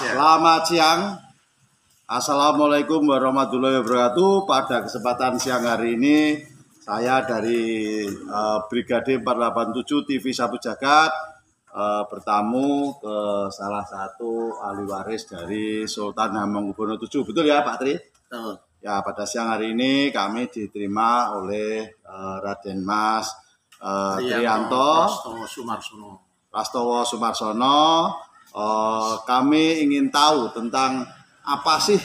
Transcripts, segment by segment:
Selamat siang. Assalamualaikum warahmatullahi wabarakatuh. Pada kesempatan siang hari ini saya dari Brigade 487 TV Sapu Jagat bertamu ke salah satu ahli waris dari Sultan Hamengkubuwono VII. Betul ya Pak Tri? Betul. Ya, pada siang hari ini kami diterima oleh Raden Mas Triyanto Prastowo Sumarsono. Kami ingin tahu tentang apa sih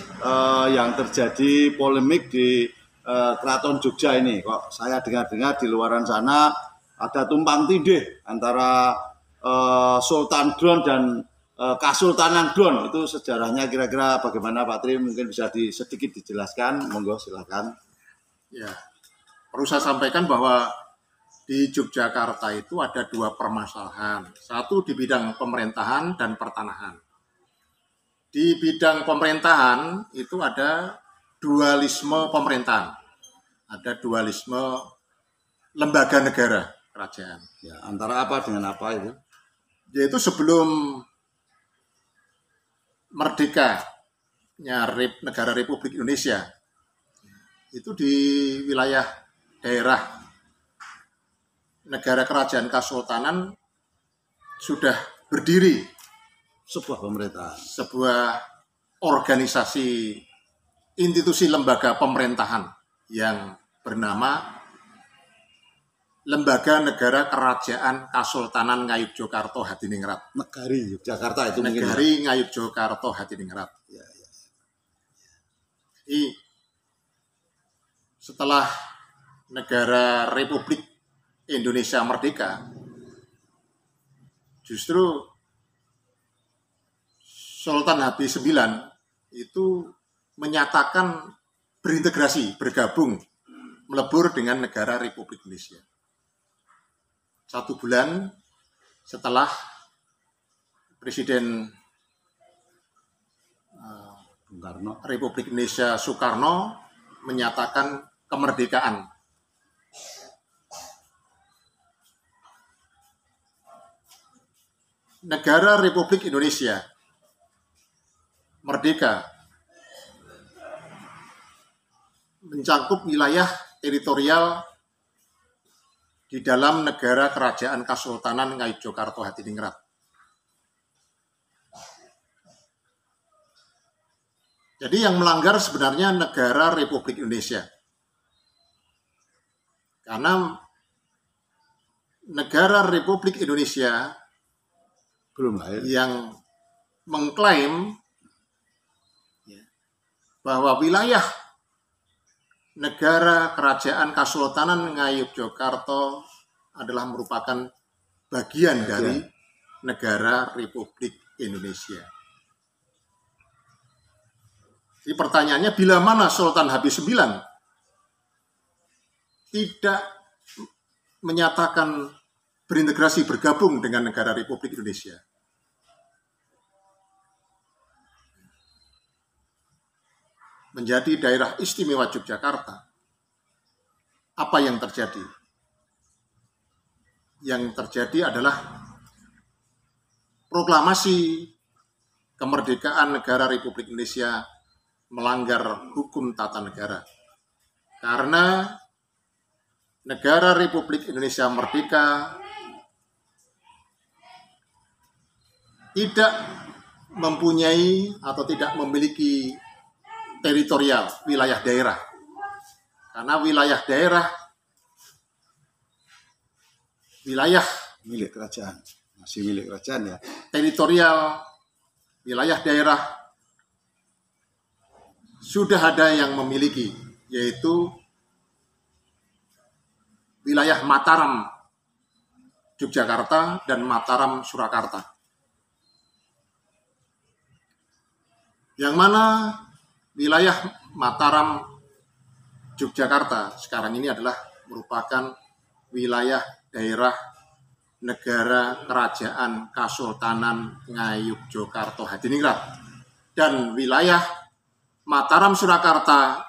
yang terjadi polemik di Keraton Jogja ini. Kok saya dengar-dengar di luaran sana ada tumpang tindih antara Sultan Drone dan Kasultanan Drone. Itu sejarahnya kira-kira bagaimana Pak Tri? Mungkin bisa sedikit dijelaskan. Monggo silakan. Ya, perlu saya sampaikan bahwa di Yogyakarta itu ada dua permasalahan. Satu di bidang pemerintahan dan pertanahan. Di bidang pemerintahan itu ada dualisme pemerintahan. Ada dualisme lembaga negara kerajaan. Ya, antara apa dengan apa itu? Yaitu sebelum merdekanya negara Republik Indonesia, itu di wilayah daerah negara kerajaan Kasultanan sudah berdiri Sebuah pemerintahan, sebuah organisasi institusi lembaga pemerintahan yang bernama Lembaga Negara Kerajaan Kasultanan Ngayogyakarta Hadiningrat. Negari Yogyakarta itu Negari Ngayogyakarta Hadiningrat. Ya, ya. Jadi setelah negara Republik Indonesia merdeka, justru Sultan Habib IX itu menyatakan berintegrasi, bergabung, melebur dengan negara Republik Indonesia. 1 bulan setelah Presiden Republik Indonesia Soekarno menyatakan kemerdekaan. Negara Republik Indonesia merdeka mencakup wilayah teritorial di dalam negara kerajaan Kasultanan Ngayogyakarta Hadiningrat. Jadi yang melanggar sebenarnya negara Republik Indonesia. Karena negara Republik Indonesia belum lahir yang mengklaim bahwa wilayah negara kerajaan Kasultanan Ngayogyakarta adalah merupakan bagian dari negara Republik Indonesia. Jadi pertanyaannya, bila mana Sultan Habib IX tidak menyatakan berintegrasi bergabung dengan negara Republik Indonesia? Menjadi daerah istimewa Yogyakarta. Apa yang terjadi? Yang terjadi adalah proklamasi kemerdekaan negara Republik Indonesia melanggar hukum tata negara. Karena negara Republik Indonesia merdeka tidak mempunyai atau tidak memiliki teritorial, wilayah daerah. Karena wilayah daerah, wilayah milik kerajaan, masih milik kerajaan ya. Teritorial, wilayah daerah sudah ada yang memiliki, yaitu wilayah Mataram Yogyakarta dan Mataram Surakarta. Yang mana wilayah Mataram Yogyakarta sekarang ini adalah merupakan wilayah daerah negara kerajaan Kasultanan Ngayogyakarta Hadiningrat, dan wilayah Mataram Surakarta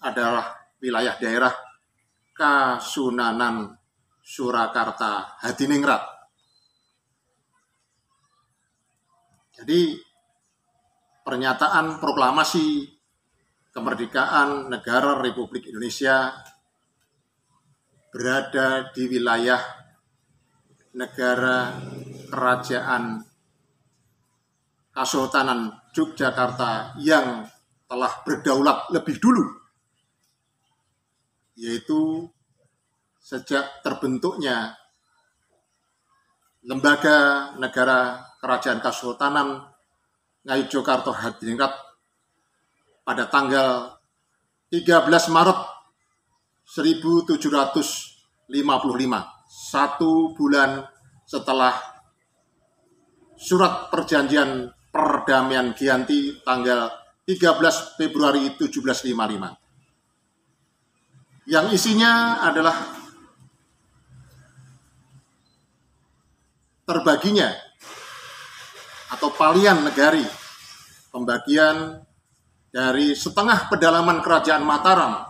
adalah wilayah daerah Kasunanan Surakarta Hadiningrat. Jadi pernyataan proklamasi kemerdekaan negara Republik Indonesia berada di wilayah negara kerajaan Kesultanan Yogyakarta yang telah berdaulat lebih dulu, yaitu sejak terbentuknya Lembaga Negara Kerajaan Kesultanan Ngayogyakarta Hadiningrat pada tanggal 13 Maret 1755, 1 bulan setelah Surat Perjanjian Perdamaian Giyanti tanggal 13 Februari 1755. Yang isinya adalah terbaginya atau palian negari, pembagian dari setengah pedalaman Kerajaan Mataram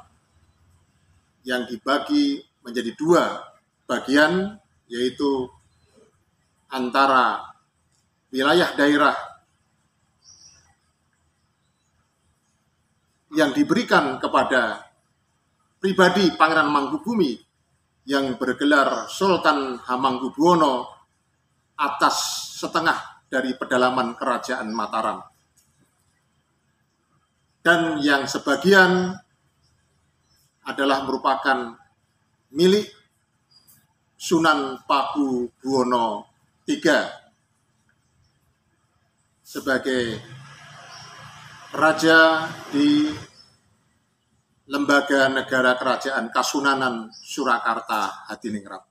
yang dibagi menjadi 2 bagian, yaitu antara wilayah daerah yang diberikan kepada pribadi Pangeran Mangkubumi yang bergelar Sultan Hamengkubuwono atas setengah dari pedalaman Kerajaan Mataram. Dan yang sebagian adalah merupakan milik Sunan Pakubuwono III sebagai raja di Lembaga Negara Kerajaan Kasunanan Surakarta Hadiningrat.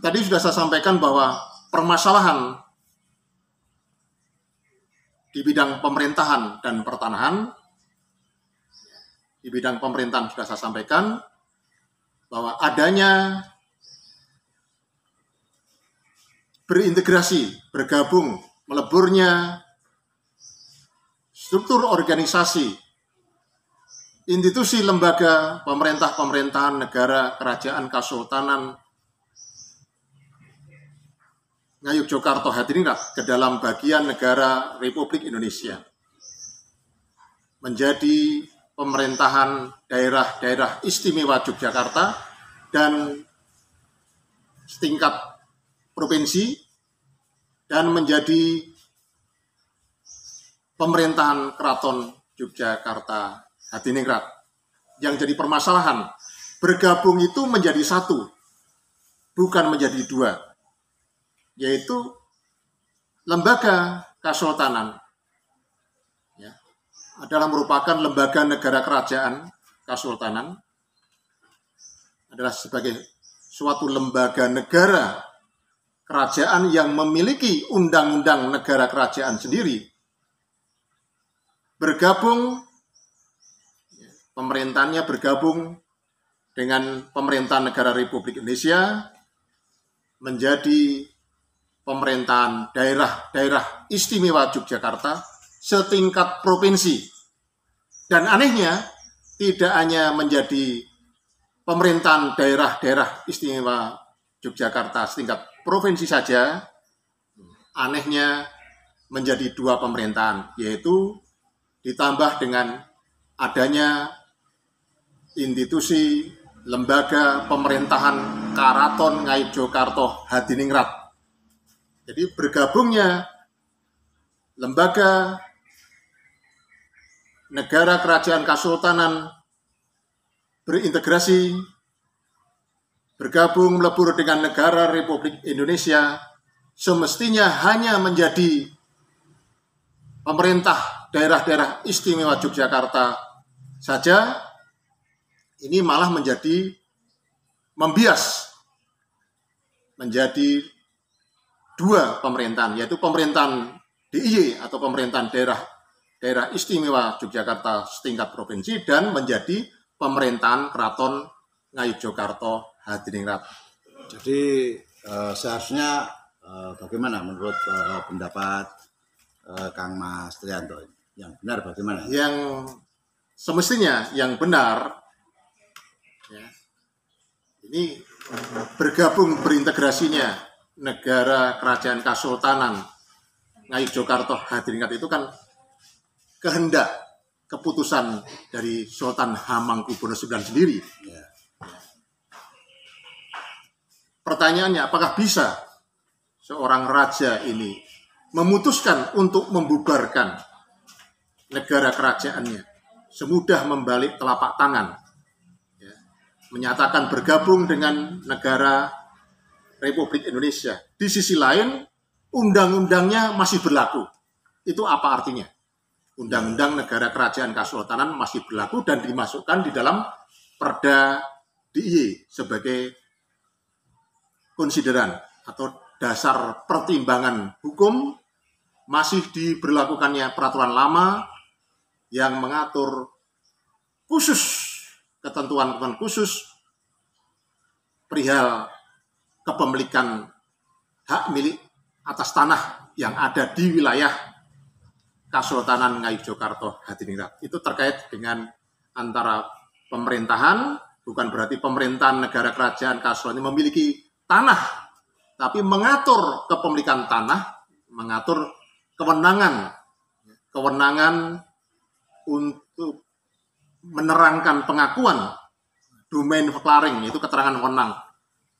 Tadi sudah saya sampaikan bahwa permasalahan di bidang pemerintahan dan pertanahan, di bidang pemerintahan sudah saya sampaikan bahwa adanya berintegrasi, bergabung, meleburnya struktur organisasi, institusi lembaga pemerintah-pemerintahan negara kerajaan Kesultanan Ngayogyakarta Hadiningrat ke dalam bagian negara Republik Indonesia menjadi pemerintahan daerah-daerah istimewa Yogyakarta dan setingkat provinsi dan menjadi pemerintahan Keraton Yogyakarta Hadiningrat. Yang jadi permasalahan, bergabung itu menjadi 1, bukan menjadi 2, yaitu lembaga kesultanan ya, adalah merupakan lembaga negara kerajaan kesultanan, adalah sebagai suatu lembaga negara kerajaan yang memiliki undang-undang negara kerajaan sendiri. Bergabung, pemerintahannya bergabung dengan pemerintahan negara Republik Indonesia menjadi pemerintahan daerah-daerah istimewa Yogyakarta setingkat provinsi. Dan anehnya, tidak hanya menjadi pemerintahan daerah-daerah istimewa Yogyakarta setingkat provinsi saja, anehnya menjadi 2 pemerintahan, yaitu ditambah dengan adanya institusi lembaga pemerintahan Karaton Ngayogyakarta Hadiningrat. Jadi bergabungnya lembaga negara kerajaan Kesultanan berintegrasi, bergabung melebur dengan negara Republik Indonesia, semestinya hanya menjadi pemerintah daerah-daerah istimewa Yogyakarta saja, ini malah menjadi membias menjadi 2 pemerintahan, yaitu pemerintahan DIY atau pemerintahan daerah istimewa Yogyakarta setingkat provinsi dan menjadi pemerintahan Keraton Ngayogyakarta Hadiningrat. Jadi seharusnya bagaimana menurut pendapat Kang Mas Trianto? Yang benar bagaimana? Yang semestinya yang benar ya, ini bergabung berintegrasinya negara kerajaan Kasultanan Ngayogyakarta Hadiningrat itu kan kehendak keputusan dari Sultan Hamengkubuwono IX sendiri. Pertanyaannya, apakah bisa seorang raja ini memutuskan untuk membubarkan negara kerajaannya semudah membalik telapak tangan, menyatakan bergabung dengan negara Republik Indonesia. Di sisi lain, undang-undangnya masih berlaku. Itu apa artinya? Undang-undang negara kerajaan Kasultanan masih berlaku dan dimasukkan di dalam Perda DIY sebagai konsideran atau dasar pertimbangan hukum. Masih diberlakukannya peraturan lama yang mengatur khusus ketentuan-ketentuan khusus perihal kepemilikan hak milik atas tanah yang ada di wilayah Kasultanan Ngayogyakarta Hadiningrat. Itu terkait dengan antara pemerintahan, bukan berarti pemerintahan negara kerajaan Kasultanan memiliki tanah, tapi mengatur kepemilikan tanah, mengatur kewenangan untuk menerangkan pengakuan domain declaring, itu keterangan wewenang,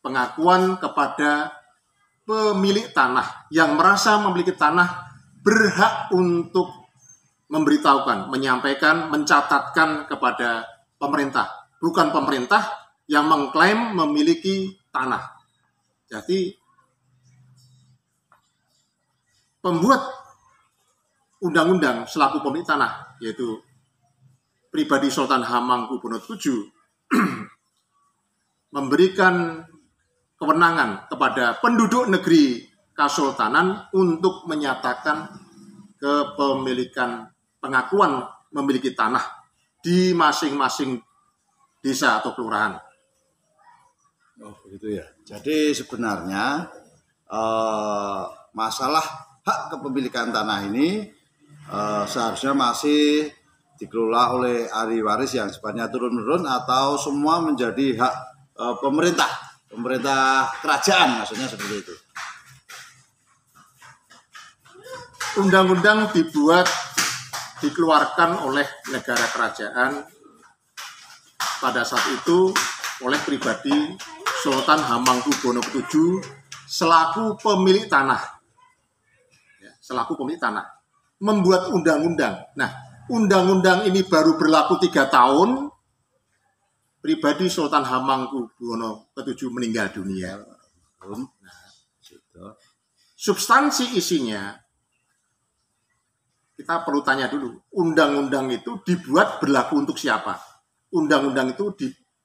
pengakuan kepada pemilik tanah yang merasa memiliki tanah berhak untuk memberitahukan, menyampaikan, mencatatkan kepada pemerintah, bukan pemerintah yang mengklaim memiliki tanah. Jadi pembuat undang-undang selaku pemilik tanah, yaitu pribadi Sultan Hamengkubuwono VII, memberikan kewenangan kepada penduduk negeri Kasultanan untuk menyatakan kepemilikan pengakuan memiliki tanah di masing-masing desa atau kelurahan. Oh, begitu ya. Jadi sebenarnya masalah hak kepemilikan tanah ini seharusnya masih dikelola oleh ahli waris yang sifatnya turun-menurun atau semua menjadi hak pemerintah kerajaan, maksudnya seperti itu. Undang-undang dikeluarkan oleh negara kerajaan pada saat itu oleh pribadi Sultan Hamengkubuwono VII selaku pemilik tanah. Selaku pemilik tanah. Membuat undang-undang. Nah, undang-undang ini baru berlaku 3 tahun. Pribadi Sultan Hamengkubuwono VII meninggal dunia. Nah, substansi isinya, kita perlu tanya dulu, undang-undang itu dibuat berlaku untuk siapa? Undang-undang itu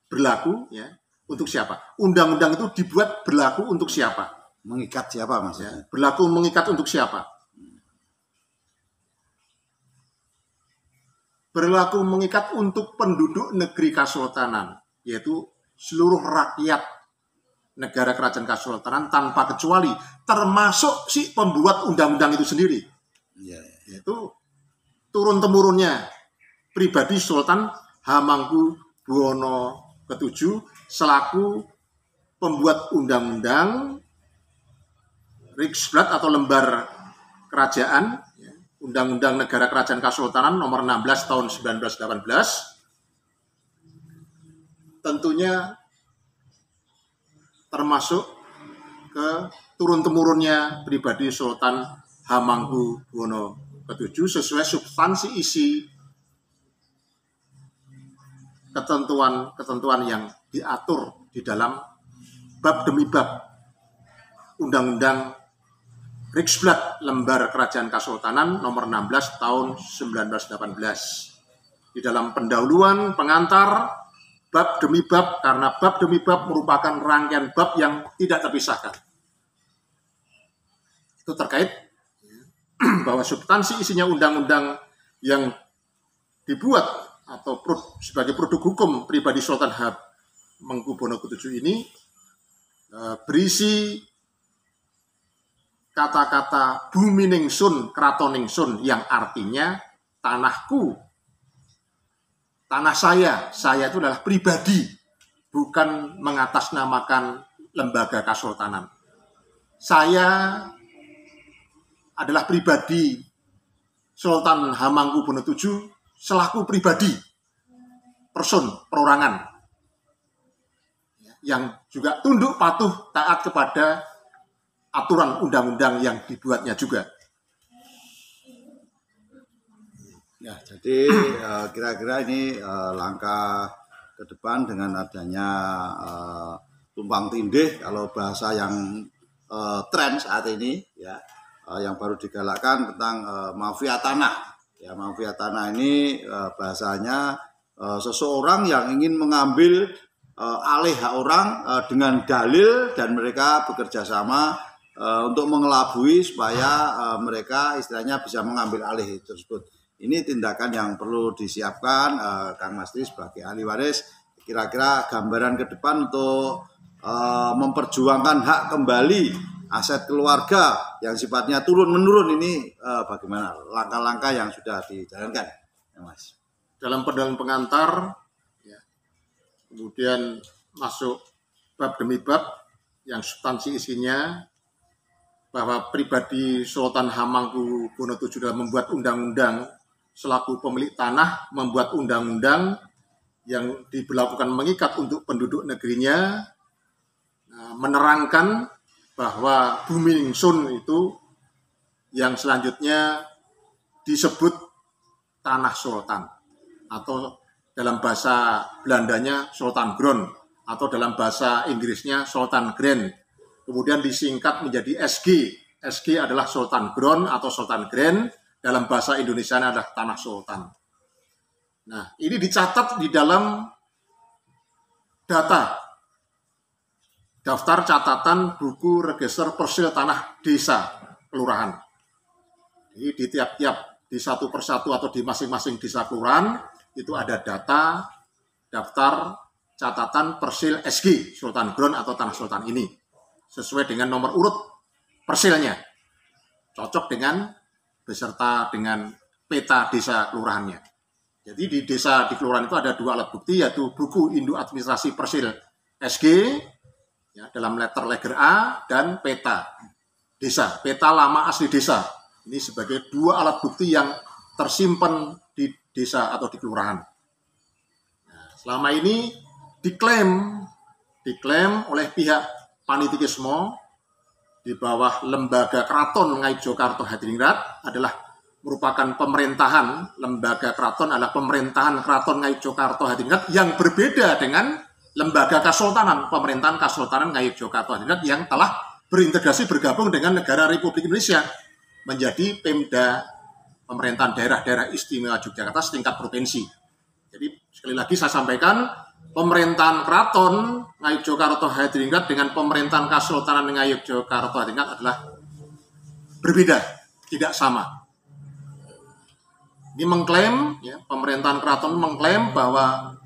berlaku ya untuk siapa? Undang-undang itu dibuat berlaku untuk siapa? Mengikat siapa maksudnya? Ya, berlaku mengikat untuk siapa? Berlaku mengikat untuk penduduk negeri Kasultanan, yaitu seluruh rakyat negara kerajaan Kasultanan tanpa kecuali, termasuk si pembuat undang-undang itu sendiri. Yaitu turun-temurunnya pribadi Sultan Hamengkubuwono VII selaku pembuat undang-undang Riksblad atau lembar kerajaan, Undang-Undang Negara Kerajaan Kasultanan nomor 16 tahun 1918, tentunya termasuk ke turun-temurunnya pribadi Sultan Hamengkubuwono VII sesuai substansi isi ketentuan-ketentuan yang diatur di dalam bab demi bab Undang-Undang Riksblad Lembar Kerajaan Kasultanan nomor 16 tahun 1918. Di dalam pendahuluan pengantar bab demi bab, karena bab demi bab merupakan rangkaian bab yang tidak terpisahkan. Itu terkait bahwa substansi isinya undang-undang yang dibuat atau sebagai produk hukum pribadi Sultan Hamengkubuwono VII ini berisi kata-kata bumi ningsun, kraton ningsun, yang artinya tanahku, tanah saya itu adalah pribadi, bukan mengatasnamakan lembaga Kasultanan. saya adalah pribadi Sultan Hamengkubuwono VII selaku pribadi, person, perorangan, yang juga tunduk patuh taat kepada aturan undang-undang yang dibuatnya juga. Ya, jadi kira-kira ini langkah ke depan dengan adanya tumpang tindih, kalau bahasa yang tren saat ini, ya, yang baru digalakkan tentang mafia tanah. Ya, mafia tanah ini bahasanya seseorang yang ingin mengambil alih hak orang dengan dalil, dan mereka bekerja sama untuk mengelabui supaya mereka istilahnya bisa mengambil alih tersebut. Ini tindakan yang perlu disiapkan, Kang Mastri sebagai ahli waris. Kira-kira gambaran ke depan untuk memperjuangkan hak kembali aset keluarga yang sifatnya turun-menurun ini, bagaimana langkah-langkah yang sudah dijalankan, ya, Mas? Dalam perdagangan pengantar, ya, kemudian masuk bab demi bab yang substansi isinya bahwa pribadi Sultan Hamengkubuwono VII dalam membuat undang-undang selaku pemilik tanah, membuat undang-undang yang diberlakukan mengikat untuk penduduk negerinya, menerangkan bahwa Bumi Ningsun itu yang selanjutnya disebut Tanah Sultan, atau dalam bahasa Belandanya Sultan Groen, atau dalam bahasa Inggrisnya Sultan Grand, kemudian disingkat menjadi SG. SG adalah Sultan Groen atau Sultan Grand, dalam bahasa Indonesia adalah Tanah Sultan. Nah, ini dicatat di dalam daftar catatan buku register persil tanah desa kelurahan. Jadi di tiap-tiap, di satu persatu atau di masing-masing desa kelurahan itu ada data daftar catatan persil SG Sultan Groen atau Tanah Sultan ini sesuai dengan nomor urut persilnya, cocok dengan beserta dengan peta desa kelurahannya. Jadi di desa di kelurahan itu ada dua alat bukti, yaitu buku induk administrasi persil SG, ya, dalam letter A, dan peta desa, peta lama asli desa. Ini sebagai dua alat bukti yang tersimpan di desa atau di kelurahan. Nah, selama ini diklaim oleh pihak Panitikismo di bawah lembaga Keraton Ngayogyakarta Hadiningrat adalah merupakan pemerintahan, lembaga keraton adalah pemerintahan Keraton Ngayogyakarta Hadiningrat yang berbeda dengan lembaga Kasultanan, pemerintahan Kasultanan Ngayogyakarta Hadiningrat yang telah berintegrasi bergabung dengan negara Republik Indonesia menjadi Pemda, pemerintahan daerah-daerah istimewa Yogyakarta setingkat provinsi. Jadi sekali lagi saya sampaikan, pemerintahan Keraton Ngayogyakarta Hadiningrat dengan pemerintahan Kasultanan Ngayogyakarta Hadiningrat adalah berbeda, tidak sama. Ini mengklaim, ya, pemerintahan keraton mengklaim bahwa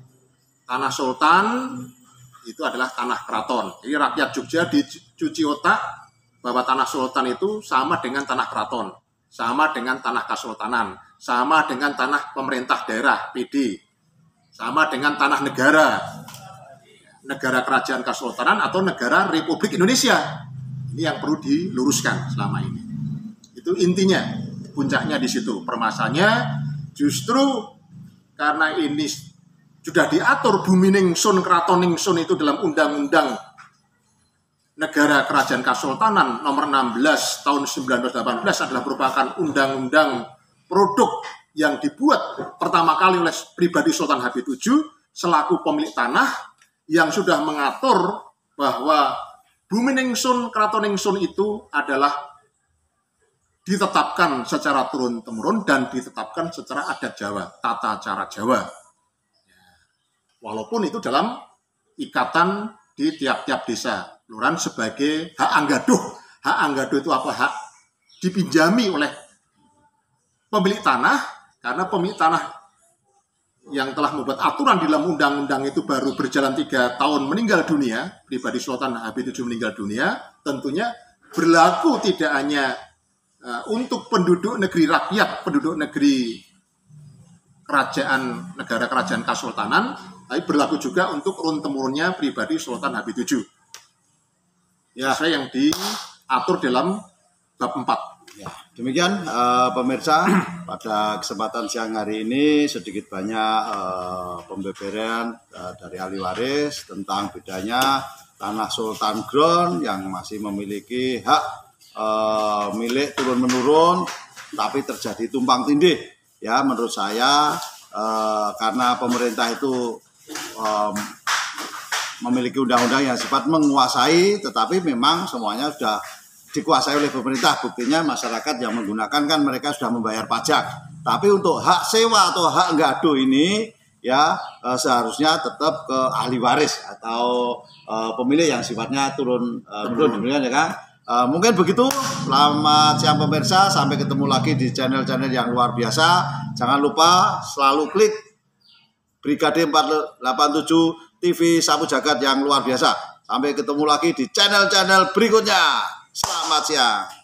Tanah Sultan itu adalah tanah keraton. Jadi rakyat Jogja dicuci otak bahwa Tanah Sultan itu sama dengan tanah keraton, sama dengan tanah Kasultanan, sama dengan tanah pemerintah daerah PD, sama dengan tanah negara, negara kerajaan Kasultanan atau negara Republik Indonesia. Ini yang perlu diluruskan selama ini. Itu intinya, puncaknya di situ. Permasalahannya justru karena ini sudah diatur Bumi Ningsun, Keraton Ningsun itu dalam Undang-Undang Negara Kerajaan Kasultanan nomor 16 tahun 1918 adalah merupakan undang-undang produk yang dibuat pertama kali oleh pribadi Sultan Habib VII selaku pemilik tanah, yang sudah mengatur bahwa Bumi Ningsun, Keraton Ningsun itu adalah ditetapkan secara turun-temurun dan ditetapkan secara adat Jawa, tata cara Jawa. Walaupun itu dalam ikatan di tiap-tiap desa kelurahan sebagai hak anggaduh. Hak anggaduh itu apa? Hak dipinjami oleh pemilik tanah, karena pemilik tanah yang telah membuat aturan di dalam undang-undang itu baru berjalan 3 tahun meninggal dunia, pribadi Sultan Habib VII meninggal dunia, tentunya berlaku tidak hanya untuk penduduk negeri rakyat, penduduk negeri kerajaan, negara kerajaan Kasultanan, tapi berlaku juga untuk turun-temurunnya pribadi Sultan Habib VII. Ya, saya yang diatur dalam bab 4. Ya, demikian pemirsa, pada kesempatan siang hari ini sedikit banyak pembeberan dari ahli waris tentang bedanya tanah Sultan Ground yang masih memiliki hak milik turun-menurun, tapi terjadi tumpang tindih. Ya, menurut saya karena pemerintah itu memiliki undang-undang yang sifat menguasai, tetapi memang semuanya sudah dikuasai oleh pemerintah. Buktinya masyarakat yang menggunakan kan mereka sudah membayar pajak. Tapi untuk hak sewa atau hak nggado ini ya seharusnya tetap ke ahli waris atau pemilik yang sifatnya turun-menurun, ya kan? Mungkin begitu. Selamat siang pemirsa, sampai ketemu lagi di channel-channel yang luar biasa. Jangan lupa selalu klik Brigade 487 TV Sapu Jagat yang luar biasa. Sampai ketemu lagi di channel-channel berikutnya. Selamat siang.